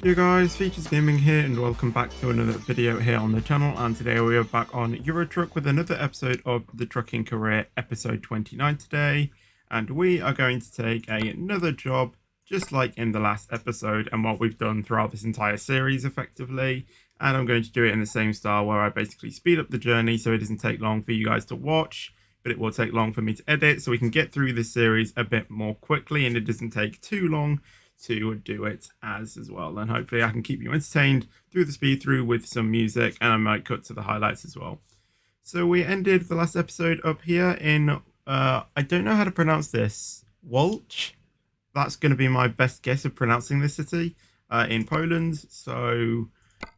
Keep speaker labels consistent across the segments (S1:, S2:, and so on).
S1: Hey guys, Features Gaming here and welcome back to another video here on the channel, and today we are back on Euro Truck with another episode of the Trucking Career, episode 29 today, and we are going to take another job just like in the last episode and what we've done throughout this entire series effectively, and I'm going to do it in the same style where I basically speed up the journey so it doesn't take long for you guys to watch, but it will take long for me to edit so we can get through this series a bit more quickly and it doesn't take too long to do it as well, and hopefully I can keep you entertained through the speed through with some music, and I might cut to the highlights as well. So we ended the last episode up here in I don't know how to pronounce this, Walch. That's going to be my best guess of pronouncing this city in Poland. So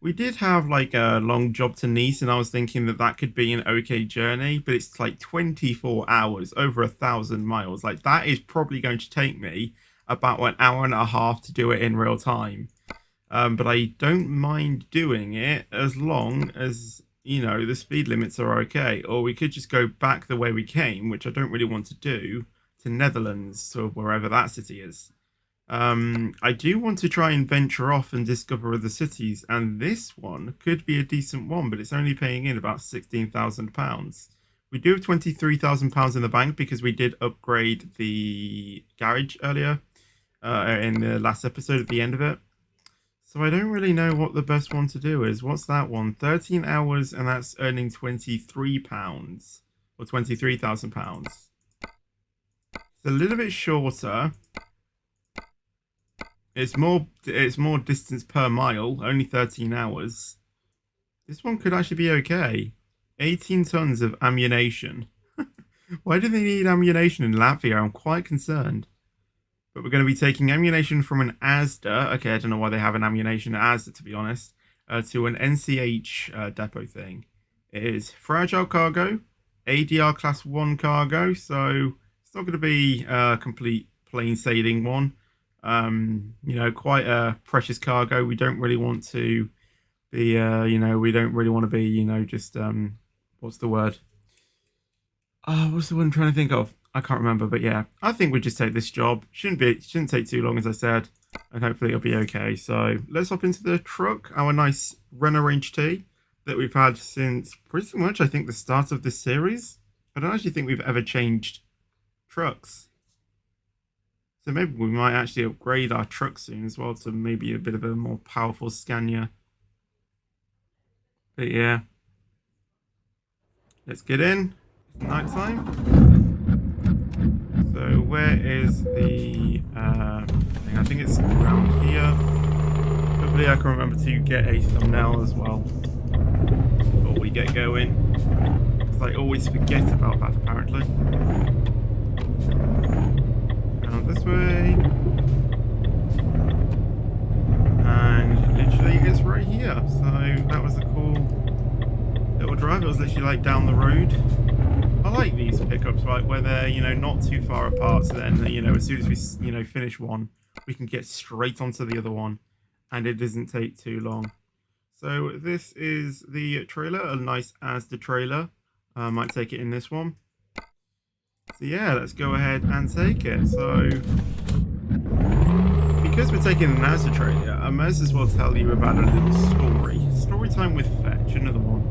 S1: we did have like a long job to Nice, and I was thinking that that could be an okay journey, but it's like 24 hours, over 1,000 miles. Like that is probably going to take me about an hour and a half to do it in real time, but I don't mind doing it as long as, you know, the speed limits are okay. Or we could just go back the way we came, which I don't really want to do, to Netherlands, or wherever that city is. I do want to try and venture off and discover other cities, and this one could be a decent one, but it's only paying in about £16,000. We do have £23,000 in the bank because we did upgrade the garage earlier in the last episode at the end of it. So I don't really know what the best one to do is. What's that one? 13 hours, and that's earning £23 or £23,000. It's a little bit shorter. It's more distance per mile, only 13 hours. This one could actually be okay. 18 tons of ammunition. Why do they need ammunition in Latvia? I'm quite concerned. But we're going to be taking ammunition from an Asda. Okay, I don't know why they have an ammunition at Asda, to be honest. To an NCH depot thing. It is fragile cargo, ADR class 1 cargo. So it's not going to be a complete plain sailing one. You know, quite a precious cargo. We don't really want to be, you know, we don't really want to be, you know, just, what's the word? What's the one I'm trying to think of? I can't remember, but yeah, I think we just take this job. Shouldn't take too long, as I said, and hopefully it'll be okay. So let's hop into the truck, our nice Renault Range T that we've had since pretty much, I think, the start of this series. I don't actually think we've ever changed trucks. So maybe we might actually upgrade our truck soon as well to maybe a bit of a more powerful Scania. But yeah, let's get in. It's night time. So where is the thing? I think it's around here. Hopefully I can remember to get a thumbnail as well before we get going, because I always forget about that apparently. Down this way. And literally it's right here. So that was a cool little drive. It was literally like down the road. I like these pickups, right, where they're, you know, not too far apart, so then, you know, as soon as we, you know, finish one, we can get straight onto the other one, and it doesn't take too long. So this is the trailer, a nice Asda trailer. I might take it in this one. So yeah, let's go ahead and take it. So because we're taking an Asda trailer, I might as well tell you about a little story. Story time with Fetch, another one.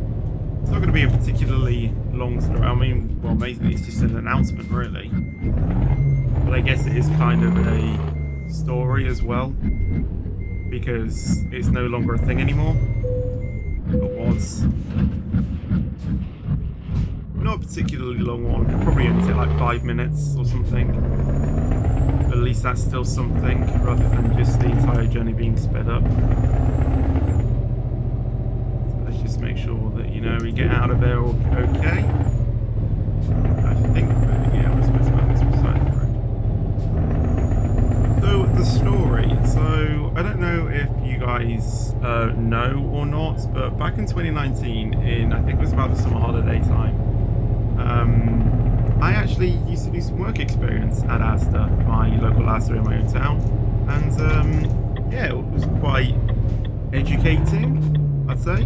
S1: It's not going to be a particularly long story. I mean, well, basically it's just an announcement, really. But I guess it is kind of a story as well, because it's no longer a thing anymore. It was. Not a particularly long one. It'll probably only take like 5 minutes or something. But at least that's still something, rather than just the entire journey being sped up. Just make sure that, you know, we get out of there okay. I think that, yeah, we're supposed to go on this side of the road. So, the story. So, I don't know if you guys know or not, but back in 2019, I think it was about the summer holiday time, I actually used to do some work experience at Asda, my local Asda in my own town, and yeah, it was quite educating, I'd say,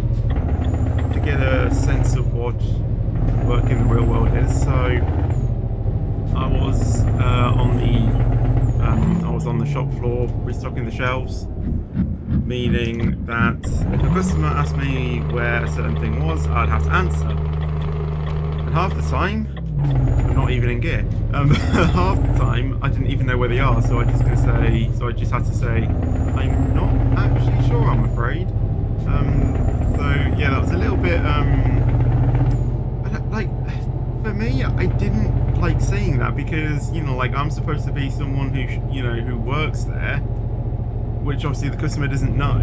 S1: to get a sense of what work in the real world is. So I was on the shop floor restocking the shelves, meaning that if a customer asked me where a certain thing was, I'd have to answer. And half the time, I'm not even in gear. Half the time, I didn't even know where they are, so I just had to say, I'm not actually sure, I'm afraid. So yeah, that was a little bit, for me, I didn't like saying that because, like I'm supposed to be someone who works there, which obviously the customer doesn't know.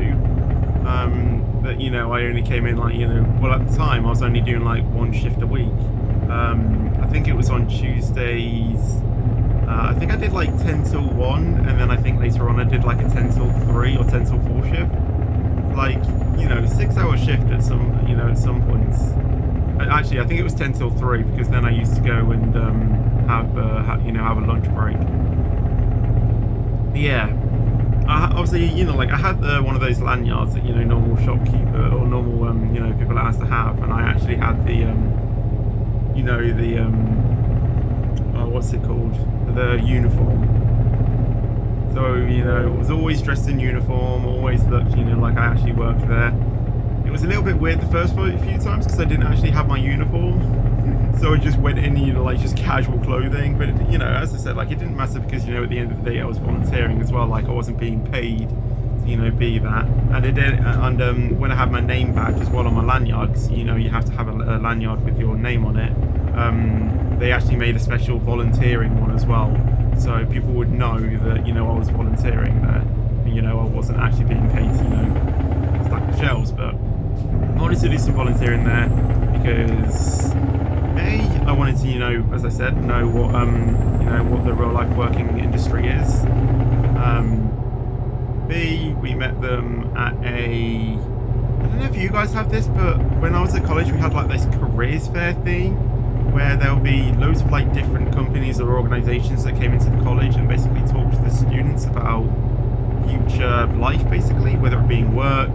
S1: But, I only came in well, at the time I was only doing like one shift a week. I think it was on Tuesdays. I think I did like 10 till 1, and then I think later on I did like a 10 till 3 or 10 till 4 shift. Like, 6-hour shift at some points. Actually, I think it was 10 till 3 because then I used to go and have a lunch break. But yeah, obviously, I had one of those lanyards that normal shopkeeper or normal people has to have, and I actually had the what's it called? The uniform. So, I was always dressed in uniform, always looked, like I actually worked there. It was a little bit weird the first few times because I didn't actually have my uniform. So I just went in, just casual clothing. But, as I said, it didn't matter because, at the end of the day, I was volunteering as well. I wasn't being paid to, be that. And it did, and when I had my name badge as well on my lanyard, because, you have to have a lanyard with your name on it. They actually made a special volunteering one as well. So people would know that, I was volunteering there. And, I wasn't actually being paid to, stack the shelves. But I wanted to do some volunteering there because I wanted to, as I said, know what what the real life working industry is. B, we met them at I don't know if you guys have this, but when I was at college, we had this careers fair thing where there'll be loads of different companies or organizations that came into the college and basically talk to the students about future life, basically, whether it be in work,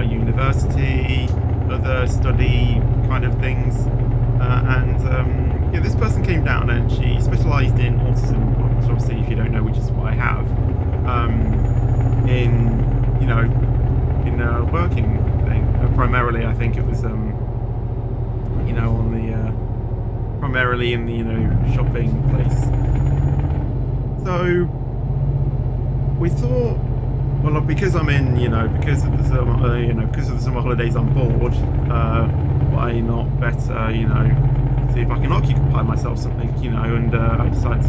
S1: university, other study kind of things. This person came down and she specialized in autism, which obviously, if you don't know, which is what I have, in a working thing. Primarily, I think it was primarily in the shopping place. So we thought, well, because I'm in because of the summer holidays I'm bored, why not better see if I can occupy myself something, and I decided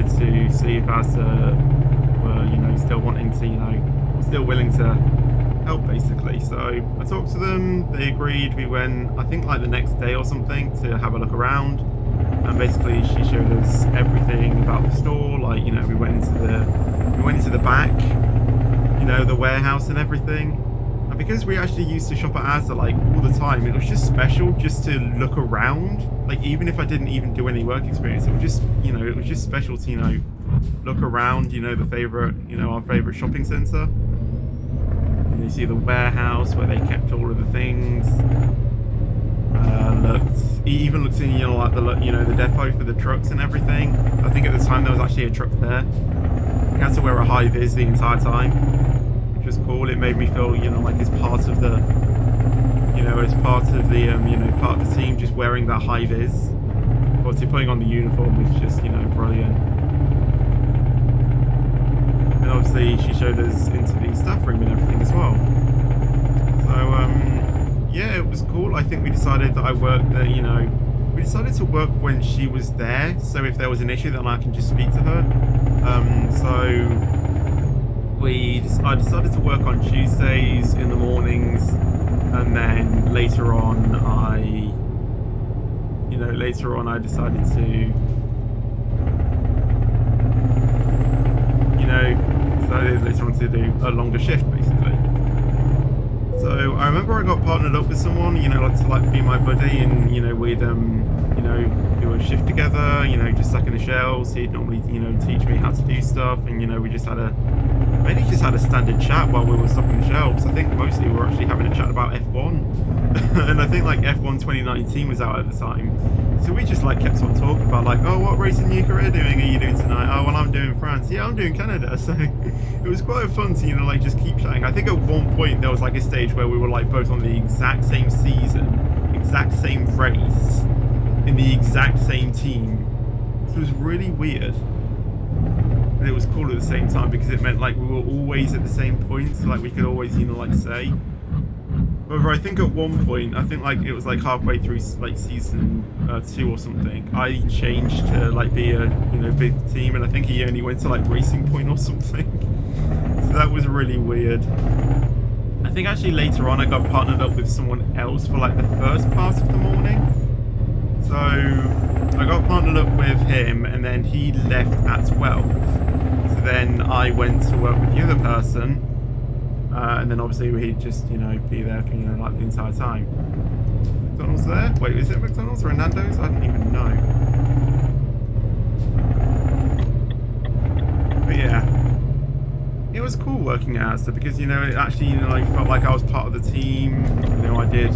S1: to see if Asda were still wanting to still willing to help, basically. So I talked to them, they agreed. We went, I think the next day or something, to have a look around, and basically she showed us everything about the store. We went into the back, the warehouse and everything. And because we actually used to shop at Asda all the time, it was just special just to look around. Even if I didn't even do any work experience, it was just it was just special to look around, the favorite our favorite shopping center. And you see the warehouse where they kept all of the things. Even looked in the depot for the trucks and everything. I think at the time there was actually a truck there. We had to wear a high vis the entire time, which was cool. It made me feel as part of the part of the team, just wearing that high vis. Obviously putting on the uniform was just brilliant. And obviously she showed us into the staff room and everything as well. So yeah, it was cool. I think we decided that I worked there, we decided to work when she was there, so if there was an issue then I can just speak to her. I decided to work on Tuesdays in the mornings, and then later on I decided to do a longer shift, basically. So I remember I got partnered up with someone, to be my buddy, and we'd do a shift together, just stacking the shelves. He'd normally teach me how to do stuff, and we just had a mainly just had a standard chat while we were stocking the shelves. I think mostly we were actually having a chat about F1. And I think like F1 2019 was out at the time. So we just like kept on talking about like, oh, what race in your career doing are you doing tonight? Oh, well, I'm doing France. Yeah, I'm doing Canada. So it was quite fun to, like just keep chatting. I think at one point there was like a stage where we were like both on the exact same season, exact same race, in the exact same team. So it was really weird. And it was cool at the same time because it meant like we were always at the same point, so like we could always, like say. However, I think at one point, I think like it was like halfway through like season 2 or something, I changed to like be a big team, and I think he only went to like Racing Point or something. So that was really weird. I think actually later on I got partnered up with someone else for like the first part of the morning. So I got partnered up with him, and then he left at 12. So then I went to work with the other person, and then obviously he'd just, be there for, like the entire time. McDonald's there? Wait, is it McDonald's or Nando's? I don't even know. But yeah, it was cool working at Asda because, it actually, I felt like I was part of the team. I did,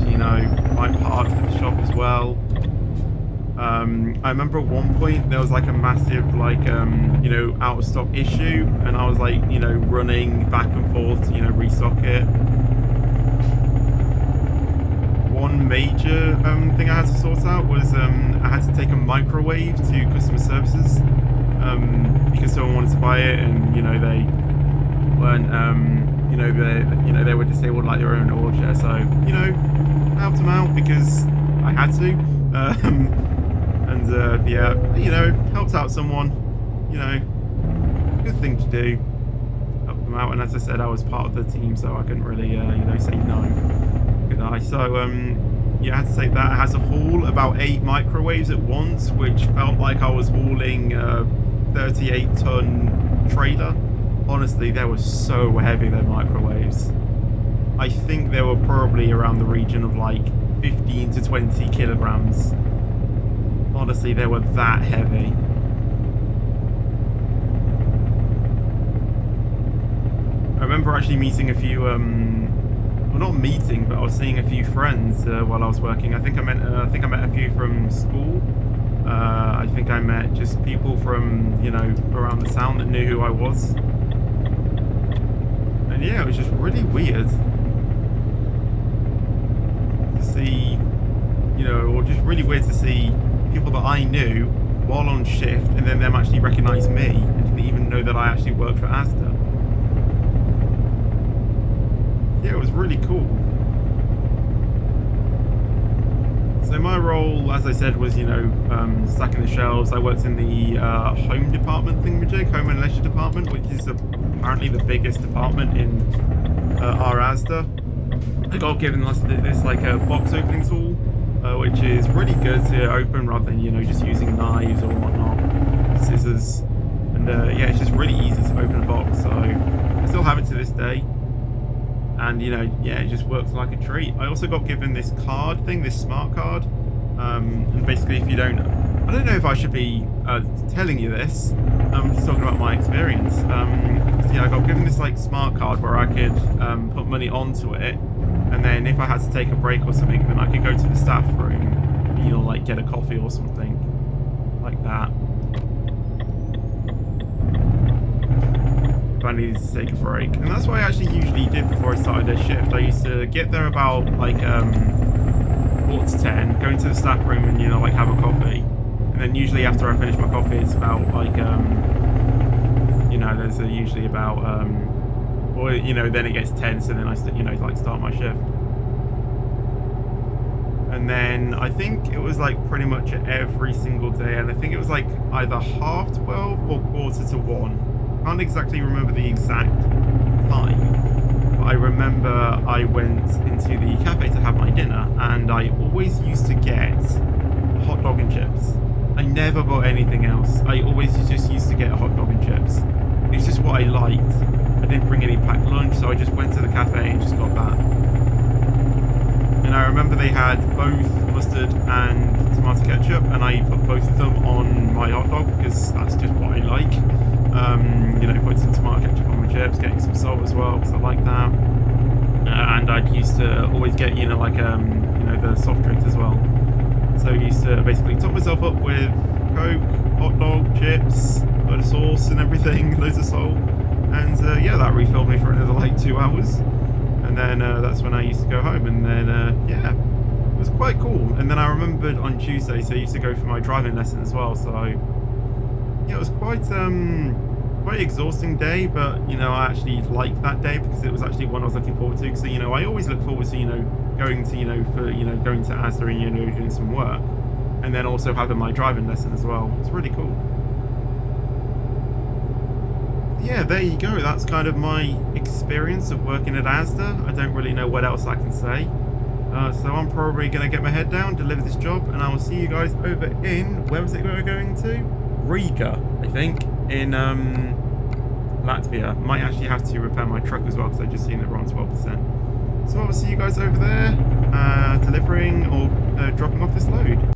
S1: my part for the shop as well. I remember at one point there was like a massive out of stock issue, and I was like running back and forth to restock it. One major thing I had to sort out was I had to take a microwave to customer services because someone wanted to buy it, and they weren't they were disabled like their own wheelchair, so I helped them out because I had to. And yeah, helped out someone, good thing to do, help them out. And as I said, I was part of the team, so I couldn't really, say no, could I? So, yeah, I had to take that. I had to haul about 8 microwaves at once, which felt like I was hauling a 38-ton trailer. Honestly, they were so heavy, their microwaves. I think they were probably around the region of like 15 to 20 kilograms. Honestly, they were that heavy. I remember actually meeting a few, well, not meeting, but I was seeing a few friends while I was working. I think I met a few from school. I think I met just people from, around the town that knew who I was. And yeah, it was just really weird to see, or just really weird to see people that I knew while on shift, and then them actually recognise me and didn't even know that I actually worked for Asda. Yeah, it was really cool. So my role, as I said, was stacking the shelves. I worked in the home department thingamajig, home and leisure department, which is apparently the biggest department in our Asda. I got given this like a box opening tool, which is really good to open rather than just using knives or whatnot, scissors, and yeah, it's just really easy to open a box. So I still have it to this day, and yeah, it just works like a treat. I also got given this card thing, this smart card, and basically if you don't, I don't know if I should be telling you this, I'm just talking about my experience. So yeah, I got given this like smart card where I could put money onto it. And then if I had to take a break or something, then I could go to the staff room, like get a coffee or something like that. If I needed to take a break. And that's what I actually usually did before I started a shift. I used to get there about like 9:45, go into the staff room and like have a coffee. And then usually after I finish my coffee, it's about like there's usually about or then it gets tense, and then I like start my shift. And then I think it was like pretty much every single day, and I think it was like either 12:30 or 1:45. Can't exactly remember the exact time, but I remember I went into the cafe to have my dinner, and I always used to get a hot dog and chips. I never got anything else. I always just used to get a hot dog and chips. It's just what I liked. I didn't bring any packed lunch, so I just went to the cafe and just got that. And I remember they had both mustard and tomato ketchup, and I put both of them on my hot dog because that's just what I like. Putting some tomato ketchup on my chips, getting some salt as well because I like that. And I'd used to always get the soft drinks as well. So I used to basically top myself up with Coke, hot dog, chips, a load of sauce and everything, loads of salt. And that refilled me for another like 2 hours. And then that's when I used to go home. And then it was quite cool. And then I remembered on Tuesday, so I used to go for my driving lesson as well. So it was quite exhausting day, but I actually liked that day because it was actually one I was looking forward to. Because I always look forward to going to going to Asda and doing some work, and then also having my driving lesson as well. It's really cool. Yeah, there you go. That's kind of my experience of working at Asda. I don't really know what else I can say. So I'm probably going to get my head down, deliver this job, and I will see you guys over in, where was it we're going to? Riga, I think, in Latvia. Might actually have to repair my truck as well because I just seen that we're on 12%. So I'll see you guys over there, delivering or dropping off this load.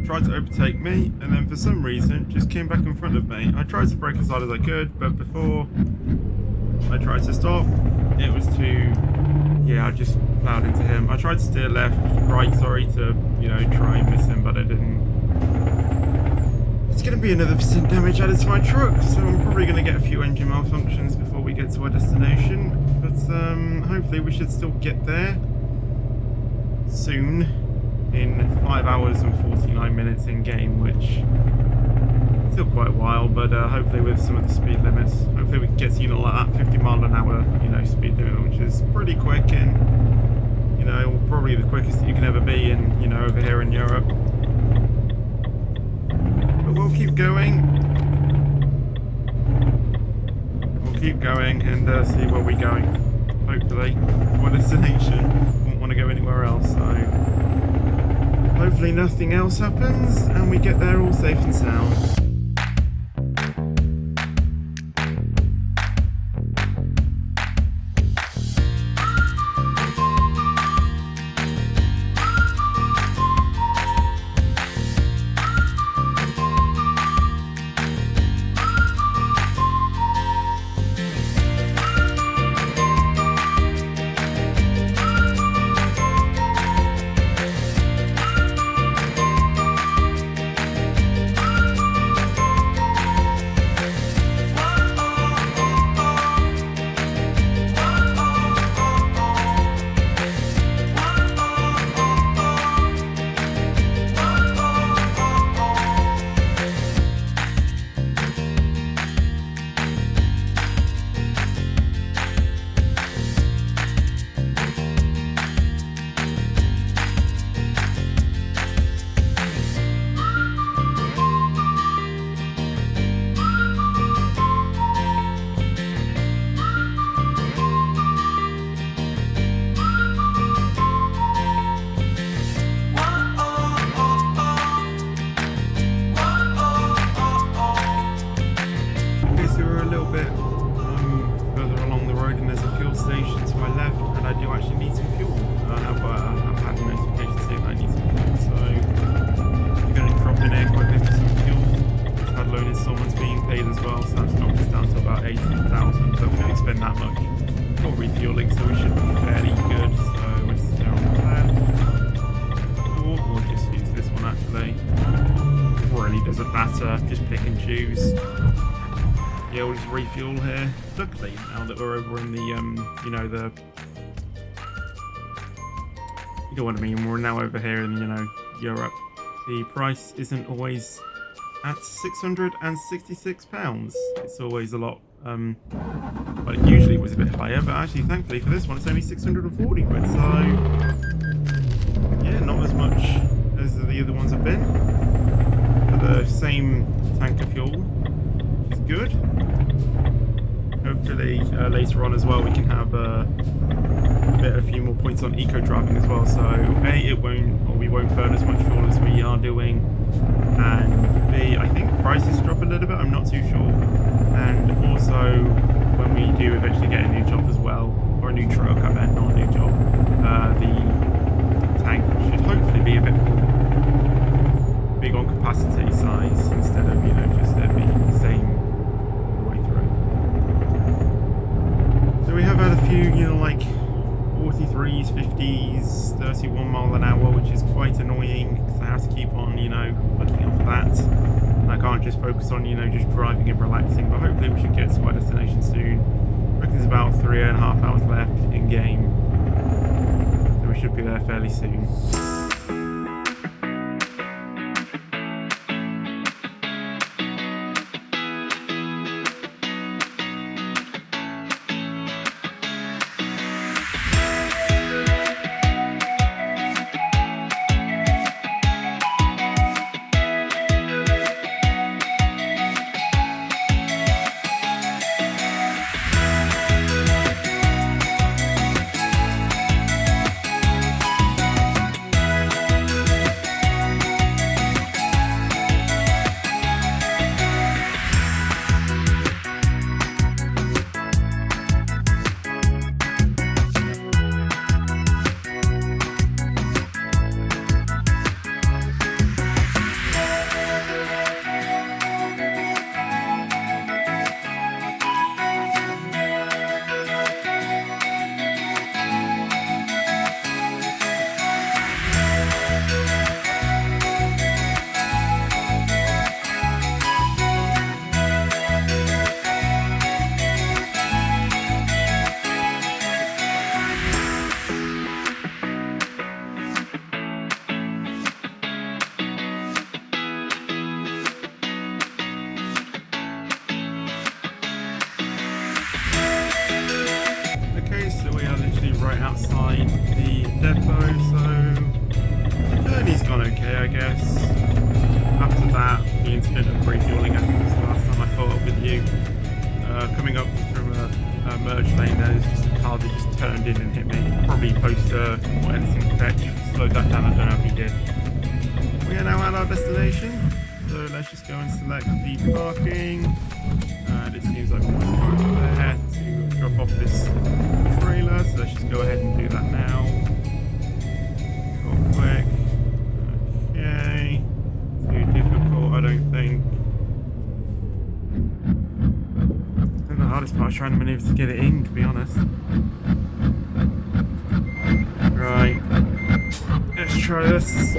S1: Tried to overtake me, and then for some reason just came back in front of me. I tried to brake as hard as I could, but before I tried to stop, it was too... I just plowed into him. I tried to steer right, to, try and miss him, but I didn't. It's going to be another % damage added to my truck, so I'm probably going to get a few engine malfunctions before we get to our destination, but hopefully we should still get there soon. In 5 hours and 49 minutes in game, which is still quite a while, but hopefully with some of the speed limits, hopefully we can get to like that 50 mile an hour speed limit, which is pretty quick and probably the quickest that you can ever be in over here in Europe. But we'll keep going. We'll keep going and see where we're going. Hopefully to our destination. Won't want to go anywhere else, so hopefully nothing else happens and we get there all safe and sound. paid as well, so that's knocked us down to about 80,000, but we don't expend that much for refueling, so we should be fairly good. So we'll just go on there. Or we'll just use this one actually. Really doesn't matter, just pick and choose. Yeah, we'll just refuel here. Luckily, now that we're over in the, you know, the... You know what I mean, we're now over here in, you know, Europe. The price isn't always at £666. It's always a lot, well, it usually was a bit higher, but actually, thankfully for this one, it's only 640 quid, so... Yeah, not as much as the other ones have been. For the same tank of fuel, which is good. Hopefully, later on as well, we can have a few more points on eco driving as well. So A, we won't burn as much fuel as we are doing, and B, I think prices drop a little bit. I'm not too sure. And also, when we do eventually get a new job as well, or a new truck, I meant, not a new job, the tank should hopefully be a bit more big on capacity size instead of, you know, just being the same all the way through. So we have had a few, you know, like 43s, 50s, 31 mile an hour, which is quite annoying because I have to keep on, you know, looking out for that. And I can't just focus on, you know, just driving and relaxing, but hopefully we should get to our destination soon. I reckon there's about 3.5 hours left in game, so we should be there fairly soon. Right outside the depot, so the journey's gone okay, I guess. After that, the incident of refueling, I think was the last time I caught up with you. Coming up from a merge lane, there's just a car that just turned in and hit me. Probably post or anything effect. Slowed that down, I don't know if he did. We are now at our destination, so let's just go and select the parking. And it seems like we're going to go there to drop off this trailer, so let's just go ahead and do that now. Real quick. Okay. Too difficult, I don't think. I think the hardest part is trying to maneuver to get it in, to be honest. Right. Let's try this.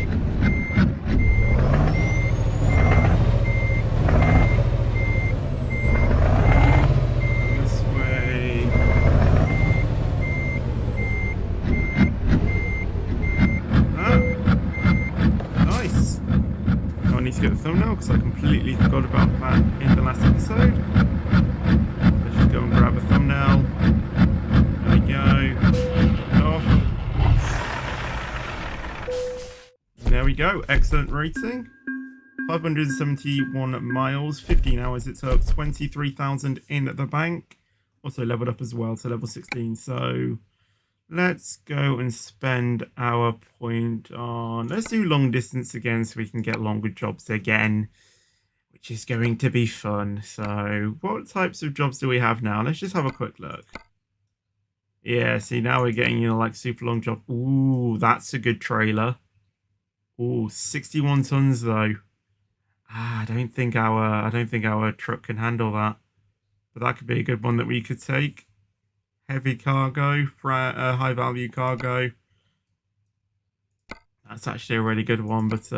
S1: To get the thumbnail because I completely forgot about that in the last episode. Let's just go and grab a thumbnail. There we go. There we go. Excellent rating. 571 miles, 15 hours it took, 23,000 in the bank. Also leveled up as well to level 16. So let's go and spend our point on... Let's do long distance again so we can get longer jobs again, which is going to be fun. So what types of jobs do we have now? Let's just have a quick look. Yeah, see, now we're getting, you know, like super long job. Ooh, that's a good trailer. Ooh, 61 tons though. I don't think our truck can handle that. But that could be a good one that we could take. Heavy cargo, high value cargo. That's actually a really good one. But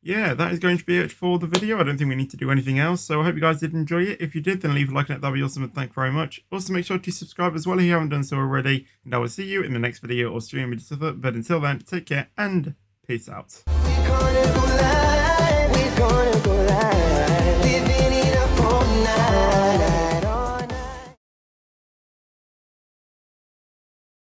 S1: yeah, that is going to be it for the video. I don't think we need to do anything else. So I hope you guys did enjoy it. If you did, then leave a like on it. That'd be awesome. And thank you very much. Also, make sure to subscribe as well if you haven't done so already. And I will see you in the next video or stream. But until then, take care and peace out.